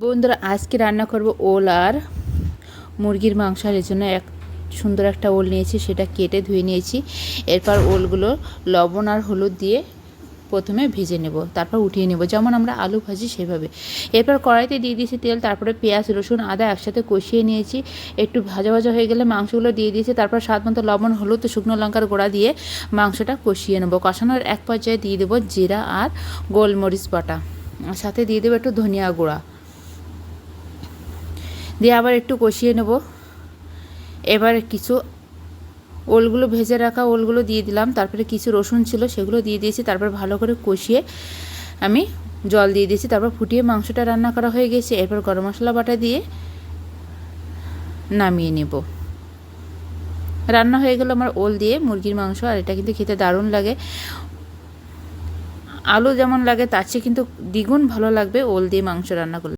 বন্ধুরা আজকে রান্না করব ওল আর মুরগির মাংস। আর এর জন্য সুন্দর একটা ওল নিয়েছি, সেটা কেটে ধুয়ে নিয়েছি। এরপর ওলগুলো লবণ আর হলুদ দিয়ে প্রথমে ভেজে নেব, তারপর উঠিয়ে নেব যেমন আমরা আলু ভাজি সেভাবে। এরপর কড়াইতে দিয়ে দিয়েছি তেল, তারপরে পেঁয়াজ রসুন আদা একসাথে কষিয়ে নিয়েছি। একটু ভাজা ভাজা হয়ে গেলে মাংসগুলো দিয়ে দিয়েছি, তারপর স্বাদ মতো লবণ হলুদ শুকনো লঙ্কার গুঁড়া দিয়ে মাংসটা কষিয়ে নেব। কষানোর এক পর্যায়ে দিয়ে দেবো জিরা আর গোলমরিচ বাটা, সাথে দিয়ে দেবো একটু ধনিয়া গুঁড়া, দিয়ে আবার একটু কষিয়ে নেব। এবার কিছু ওলগুলো ভেজে রাখা ওলগুলো দিয়ে দিলাম, তারপরে কিছু রসুন ছিল সেগুলো দিয়ে দিয়েছি, তারপর ভালো করে কষিয়ে আমি জল দিয়ে দিয়েছি, তারপর ফুটিয়ে মাংসটা রান্না করা হয়ে গেছে। এরপর গরম মশলা বাটা দিয়ে নামিয়ে নেব। রান্না হয়ে গেল আমার ওল দিয়ে মুরগির মাংস। আর এটা কিন্তু খেতে দারুণ লাগে, আলু যেমন লাগে তার চেয়ে কিন্তু দ্বিগুণ ভালো লাগবে ওল দিয়ে মাংস রান্না করলে।